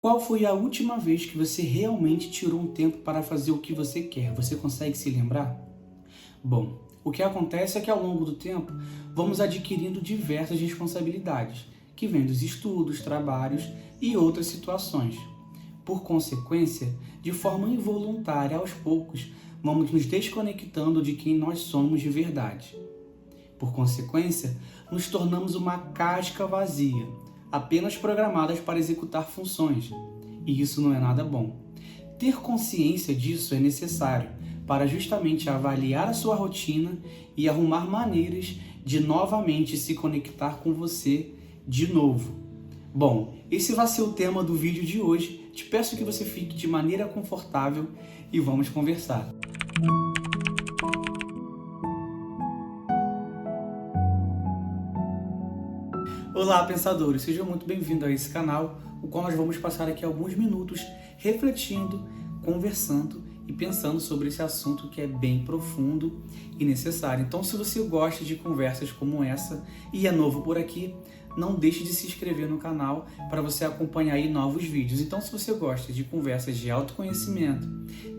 Qual foi a última vez que você realmente tirou um tempo para fazer o que você quer? Você consegue se lembrar? Bom, o que acontece é que ao longo do tempo vamos adquirindo diversas responsabilidades, que vêm dos estudos, trabalhos e outras situações. Por consequência, de forma involuntária, aos poucos, vamos nos desconectando de quem nós somos de verdade. Por consequência, nos tornamos uma casca vazia, apenas programadas para executar funções, e isso não é nada bom. Ter consciência disso é necessário para justamente avaliar a sua rotina e arrumar maneiras de novamente se conectar com você de novo. Bom, esse vai ser o tema do vídeo de hoje. Te peço que você fique de maneira confortável e vamos conversar. Olá, pensadores! Sejam muito bem-vindos a esse canal, o qual nós vamos passar aqui alguns minutos refletindo, conversando e pensando sobre esse assunto que é bem profundo e necessário. Então, se você gosta de conversas como essa e é novo por aqui, não deixe de se inscrever no canal para você acompanhar aí novos vídeos. Então, se você gosta de conversas de autoconhecimento,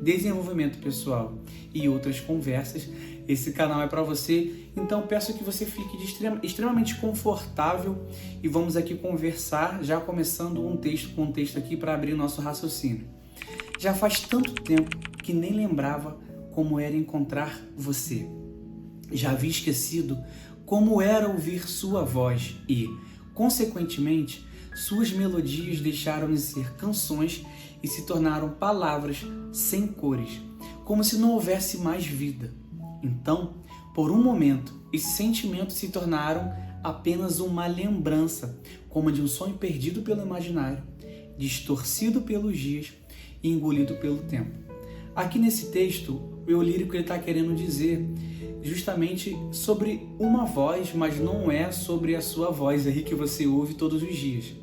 desenvolvimento pessoal e outras conversas, esse canal é para você. Então, peço que você fique extremamente confortável e vamos aqui conversar, já começando com um texto aqui para abrir o nosso raciocínio. Já faz tanto tempo que nem lembrava como era encontrar você. Já havia esquecido como era ouvir sua voz e, consequentemente, suas melodias deixaram de ser canções e se tornaram palavras sem cores, como se não houvesse mais vida. Então, por um momento, esses sentimentos se tornaram apenas uma lembrança, como de um sonho perdido pelo imaginário, distorcido pelos dias e engolido pelo tempo. Aqui nesse texto, o lírico está querendo dizer justamente sobre uma voz, mas não é sobre a sua voz aí que você ouve todos os dias.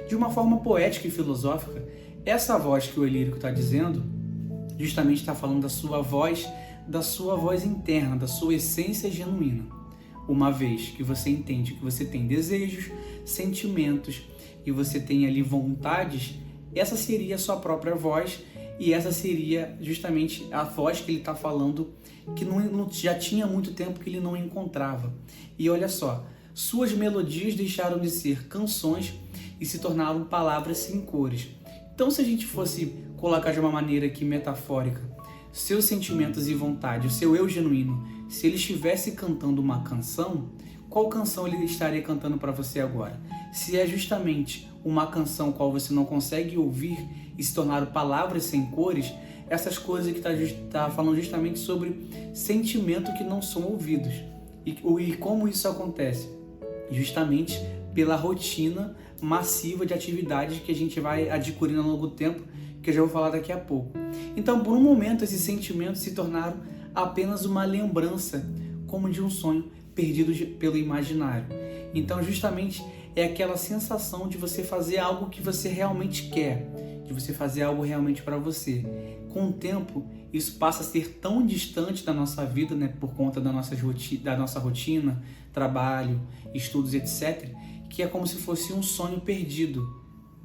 De uma forma poética e filosófica, essa voz que o lírico está dizendo, justamente está falando da sua voz interna, da sua essência genuína. Uma vez que você entende que você tem desejos, sentimentos e você tem ali vontades, essa seria a sua própria voz e essa seria justamente a voz que ele está falando que já tinha muito tempo que ele não encontrava. E olha só, suas melodias deixaram de ser canções e se tornaram palavras sem cores. Então, se a gente fosse colocar de uma maneira aqui metafórica, seus sentimentos e vontade, o seu eu genuíno, se ele estivesse cantando uma canção, qual canção ele estaria cantando para você agora? Se é justamente uma canção qual você não consegue ouvir e se tornaram palavras sem cores, essas coisas que está falando justamente sobre sentimento que não são ouvidos. E como isso acontece? Justamente pela rotina massiva de atividades que a gente vai adquirindo ao longo do tempo, que eu já vou falar daqui a pouco. Então, por um momento, esses sentimentos se tornaram apenas uma lembrança, como de um sonho perdido pelo imaginário. Então, justamente, é aquela sensação de você fazer algo que você realmente quer, de você fazer algo realmente para você. Com o tempo, isso passa a ser tão distante da nossa vida, né, por conta da nossa rotina, trabalho, estudos, etc., que é como se fosse um sonho perdido.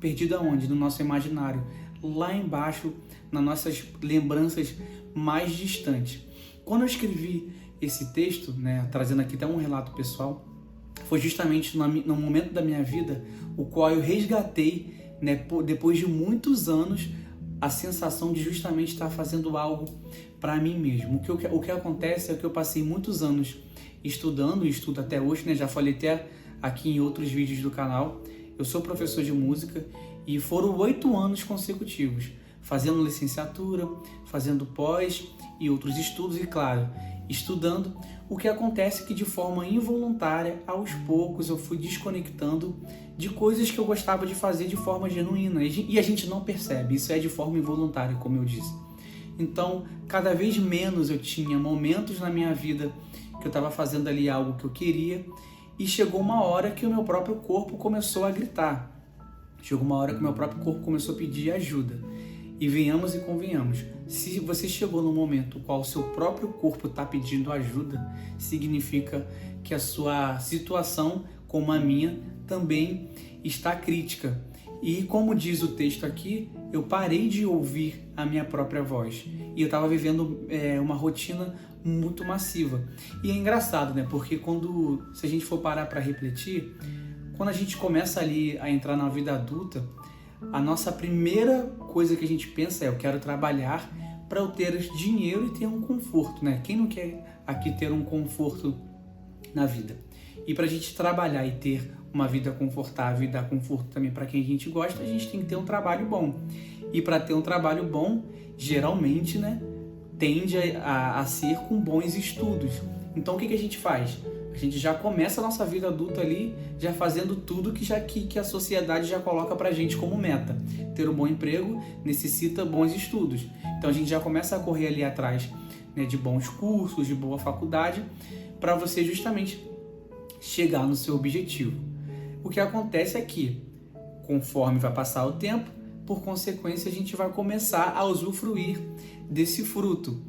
Perdido aonde? No nosso imaginário. Lá embaixo, nas nossas lembranças mais distantes. Quando eu escrevi esse texto, né, trazendo aqui até um relato pessoal, foi justamente no momento da minha vida o qual eu resgatei, né, depois de muitos anos, a sensação de justamente estar fazendo algo para mim mesmo. O que acontece é que eu passei muitos anos estudando, e estudo até hoje, né, já falei até aqui em outros vídeos do canal. Eu sou professor de música e foram 8 anos consecutivos, fazendo licenciatura, fazendo pós e outros estudos e, claro, estudando. O que acontece é que de forma involuntária, aos poucos, eu fui desconectando de coisas que eu gostava de fazer de forma genuína e a gente não percebe, isso é de forma involuntária, como eu disse. Então, cada vez menos eu tinha momentos na minha vida que eu estava fazendo ali algo que eu queria e chegou uma hora que o meu próprio corpo começou a gritar. Chegou uma hora que o meu próprio corpo começou a pedir ajuda. E venhamos e convenhamos, se você chegou no momento no qual o seu próprio corpo está pedindo ajuda, significa que a sua situação, como a minha, também está crítica. E como diz o texto aqui, eu parei de ouvir a minha própria voz. E eu estava vivendo uma rotina muito massiva. E é engraçado, né? Porque se a gente for parar para refletir, quando a gente começa ali a entrar na vida adulta, a nossa primeira coisa que a gente pensa é: eu quero trabalhar para eu ter dinheiro e ter um conforto, né? Quem não quer aqui ter um conforto na vida? E para a gente trabalhar e ter uma vida confortável e dar conforto também para quem a gente gosta, a gente tem que ter um trabalho bom. E para ter um trabalho bom, geralmente, né, tende a ser com bons estudos. Então o que a gente faz? A gente já começa a nossa vida adulta ali, já fazendo tudo que a sociedade já coloca pra gente como meta. Ter um bom emprego necessita bons estudos. Então a gente já começa a correr ali atrás, né, de bons cursos, de boa faculdade, para você justamente chegar no seu objetivo. O que acontece é que, conforme vai passar o tempo, por consequência a gente vai começar a usufruir desse fruto.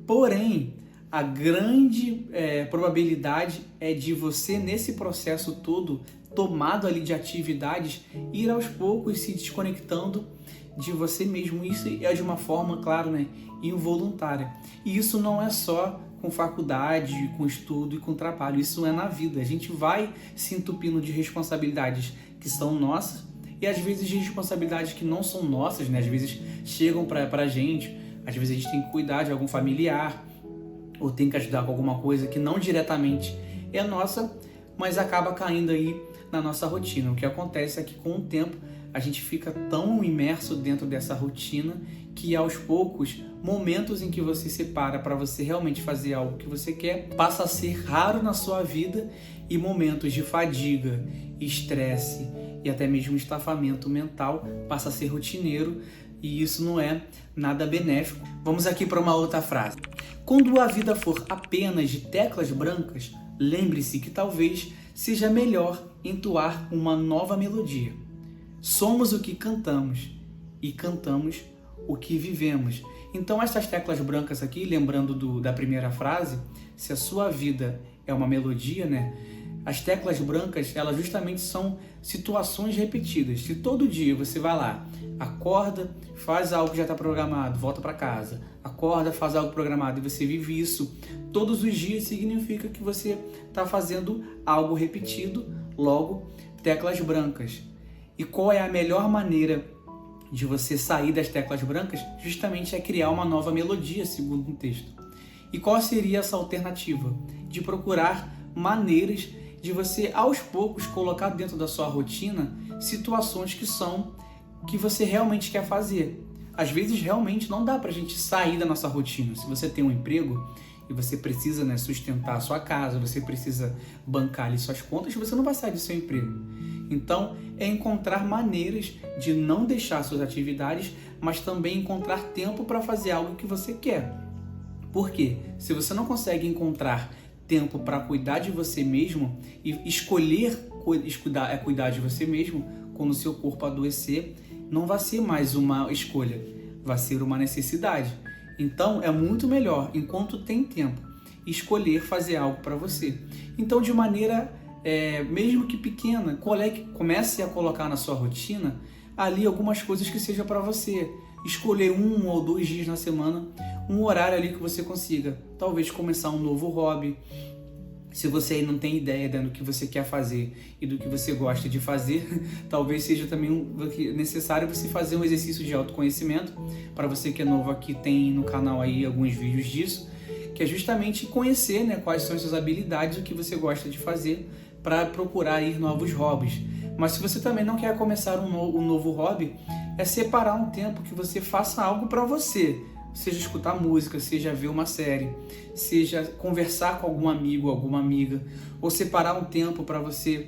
Porém, a grande probabilidade é de você, nesse processo todo, tomado ali de atividades, ir aos poucos se desconectando de você mesmo. Isso é de uma forma, claro, né, involuntária. E isso não é só com faculdade, com estudo e com trabalho. Isso é na vida. A gente vai se entupindo de responsabilidades que são nossas e às vezes de responsabilidades que não são nossas, né? Às vezes chegam pra gente, às vezes a gente tem que cuidar de algum familiar ou tem que ajudar com alguma coisa que não diretamente é nossa, mas acaba caindo aí na nossa rotina. O que acontece é que com o tempo a gente fica tão imerso dentro dessa rotina que aos poucos, momentos em que você separa para você realmente fazer algo que você quer, passa a ser raro na sua vida, e momentos de fadiga, estresse e até mesmo estafamento mental passa a ser rotineiro, e isso não é nada benéfico. Vamos aqui para uma outra frase. Quando a vida for apenas de teclas brancas, lembre-se que talvez seja melhor entoar uma nova melodia. Somos o que cantamos e cantamos o que vivemos. Então essas teclas brancas aqui, lembrando da primeira frase, se a sua vida é uma melodia, né? As teclas brancas, elas justamente são situações repetidas. Se todo dia você vai lá, acorda, faz algo que já está programado, volta para casa, acorda, faz algo programado e você vive isso todos os dias, significa que você está fazendo algo repetido, logo, teclas brancas. E qual é a melhor maneira de você sair das teclas brancas? Justamente é criar uma nova melodia, segundo um texto. E qual seria essa alternativa? De procurar maneiras de você, aos poucos, colocar dentro da sua rotina situações que você realmente quer fazer. Às vezes, realmente, não dá pra gente sair da nossa rotina. Se você tem um emprego e você precisa, né, sustentar a sua casa, você precisa bancar ali suas contas, você não vai sair do seu emprego. Então, é encontrar maneiras de não deixar suas atividades, mas também encontrar tempo para fazer algo que você quer. Por quê? Se você não consegue encontrar tempo para cuidar de você mesmo e escolher cuidar de você mesmo, quando o seu corpo adoecer, não vai ser mais uma escolha, vai ser uma necessidade. Então, é muito melhor, enquanto tem tempo, escolher fazer algo para você. Então, de maneira mesmo que pequena, comece a colocar na sua rotina ali algumas coisas que sejam para você. Escolher 1 ou 2 dias na semana, um horário ali que você consiga, talvez começar um novo hobby. Se você aí não tem ideia do que você quer fazer e do que você gosta de fazer, talvez seja também necessário você fazer um exercício de autoconhecimento. Para você que é novo aqui, tem no canal aí alguns vídeos disso, que é justamente conhecer, né, quais são as suas habilidades, o que você gosta de fazer, para procurar ir novos hobbies. Mas se você também não quer começar um novo hobby, é separar um tempo que você faça algo para você. Seja escutar música, seja ver uma série, seja conversar com algum amigo, alguma amiga, ou separar um tempo para você,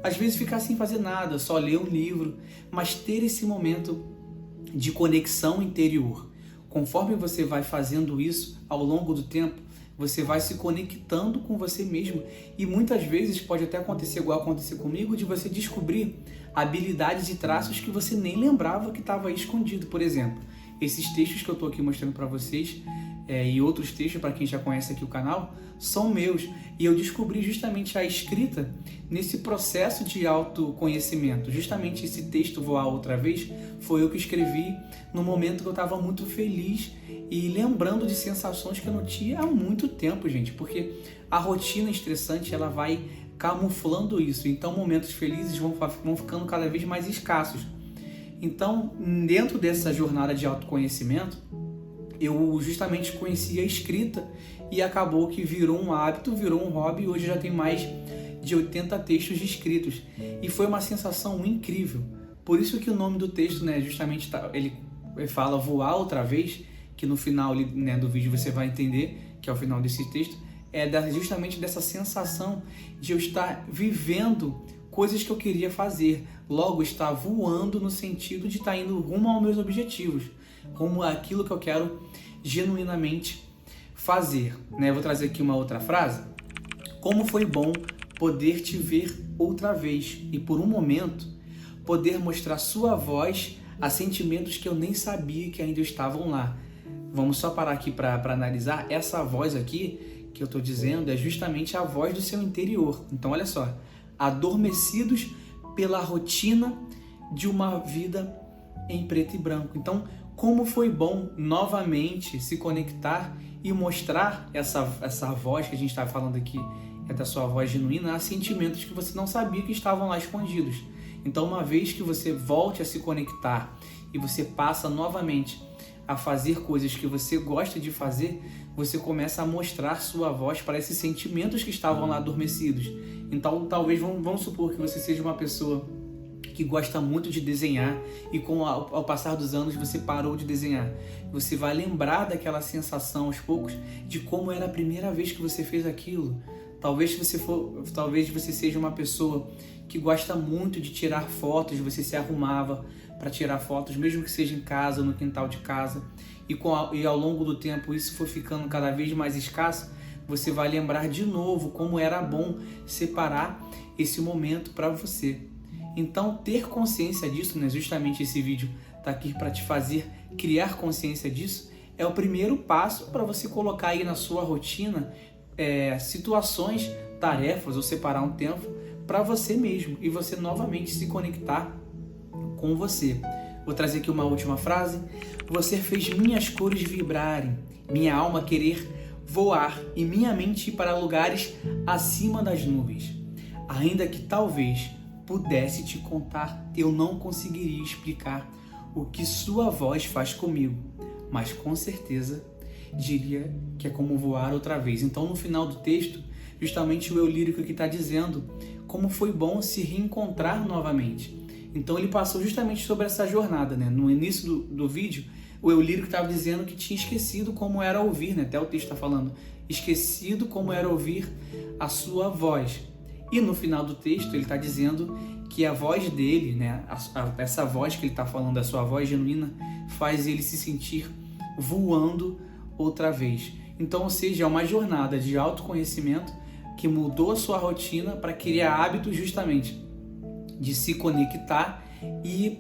às vezes ficar sem fazer nada, só ler um livro, mas ter esse momento de conexão interior. Conforme você vai fazendo isso ao longo do tempo, você vai se conectando com você mesmo, e muitas vezes pode até acontecer igual aconteceu comigo, de você descobrir habilidades e traços que você nem lembrava que estava aí escondido. Por exemplo, esses textos que eu estou aqui mostrando para vocês, e outros textos, para quem já conhece aqui o canal, são meus. E eu descobri justamente a escrita nesse processo de autoconhecimento. Justamente esse texto, Voar Outra Vez, foi eu que escrevi no momento que eu estava muito feliz e lembrando de sensações que eu não tinha há muito tempo, gente. Porque a rotina estressante, ela vai camuflando isso. Então, momentos felizes vão ficando cada vez mais escassos. Então, dentro dessa jornada de autoconhecimento, eu justamente conheci a escrita e acabou que virou um hábito, virou um hobby, e hoje já tem mais de 80 textos escritos. E foi uma sensação incrível. Por isso que o nome do texto, né, justamente ele fala Voar Outra Vez, que no final, né, do vídeo você vai entender, que é o final desse texto, justamente dessa sensação de eu estar vivendo coisas que eu queria fazer. Logo, estar voando no sentido de estar indo rumo aos meus objetivos, rumo àquilo que eu quero genuinamente fazer. Né? Vou trazer aqui uma outra frase. Como foi bom poder te ver outra vez e por um momento poder mostrar sua voz a sentimentos que eu nem sabia que ainda estavam lá. Vamos só parar aqui para analisar. Essa voz aqui que eu estou dizendo é justamente a voz do seu interior. Então olha só, adormecidos pela rotina de uma vida em preto e branco. Então, como foi bom novamente se conectar e mostrar essa voz que a gente está falando aqui, é da sua voz genuína, a sentimentos que você não sabia que estavam lá escondidos. Então, uma vez que você volte a se conectar e você passa novamente a fazer coisas que você gosta de fazer, você começa a mostrar sua voz para esses sentimentos que estavam lá adormecidos. Então, talvez, vamos supor que você seja uma pessoa que gosta muito de desenhar e ao passar dos anos você parou de desenhar. Você vai lembrar daquela sensação aos poucos de como era a primeira vez que você fez aquilo. Talvez você seja uma pessoa que gosta muito de tirar fotos, você se arrumava para tirar fotos, mesmo que seja em casa, no quintal de casa, e ao longo do tempo isso for ficando cada vez mais escasso, você vai lembrar de novo como era bom separar esse momento para você. Então, ter consciência disso, né? Justamente esse vídeo está aqui para te fazer criar consciência disso, é o primeiro passo para você colocar aí na sua rotina situações, tarefas, ou separar um tempo para você mesmo e você novamente se conectar com você. Vou trazer aqui uma última frase. Você fez minhas cores vibrarem, minha alma querer voar e minha mente ir para lugares acima das nuvens. Ainda que talvez pudesse te contar, eu não conseguiria explicar o que sua voz faz comigo, mas com certeza diria que é como voar outra vez. Então, no final do texto, justamente o eu lírico que está dizendo como foi bom se reencontrar novamente. Então, ele passou justamente sobre essa jornada, né? No início do vídeo, o eu lírico estava dizendo que tinha esquecido como era ouvir, né? Até o texto está falando, esquecido como era ouvir a sua voz. E no final do texto, ele está dizendo que a voz dele, né? Essa voz que ele está falando, a sua voz genuína, faz ele se sentir voando outra vez. Então, ou seja, é uma jornada de autoconhecimento que mudou a sua rotina para criar hábitos justamente de se conectar e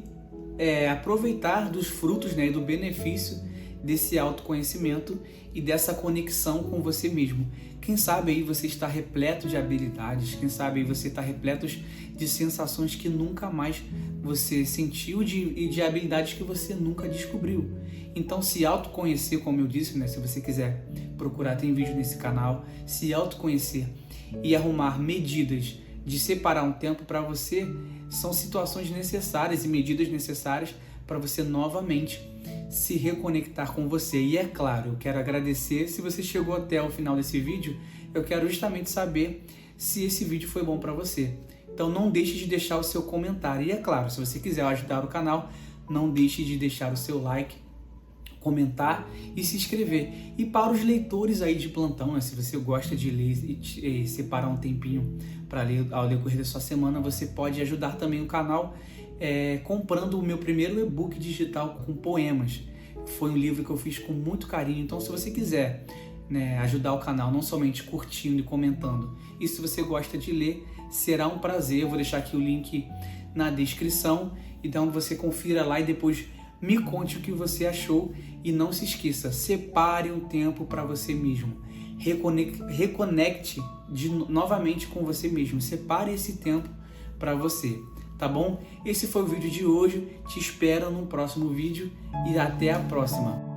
aproveitar dos frutos, né, e do benefício desse autoconhecimento e dessa conexão com você mesmo. Quem sabe aí você está repleto de habilidades, quem sabe aí você está repleto de sensações que nunca mais você sentiu e de habilidades que você nunca descobriu. Então, se autoconhecer, como eu disse, né, se você quiser procurar, tem vídeo nesse canal, se autoconhecer e arrumar medidas de separar um tempo para você, são situações necessárias e medidas necessárias para você novamente se reconectar com você. E é claro, eu quero agradecer, se você chegou até o final desse vídeo, eu quero justamente saber se esse vídeo foi bom para você. Então não deixe de deixar o seu comentário. E é claro, se você quiser ajudar o canal, não deixe de deixar o seu like, comentar e se inscrever. E para os leitores aí de plantão, né, se você gosta de ler e separar um tempinho para ler ao decorrer da sua semana, você pode ajudar também o canal comprando o meu primeiro e-book digital com poemas. Foi um livro que eu fiz com muito carinho. Então, se você quiser, né, ajudar o canal, não somente curtindo e comentando, e se você gosta de ler, será um prazer. Eu vou deixar aqui o link na descrição, então você confira lá e depois Me conte o que você achou e não se esqueça, separe um tempo para você mesmo. Reconecte novamente com você mesmo. Separe esse tempo para você, tá bom? Esse foi o vídeo de hoje. Te espero no próximo vídeo e até a próxima.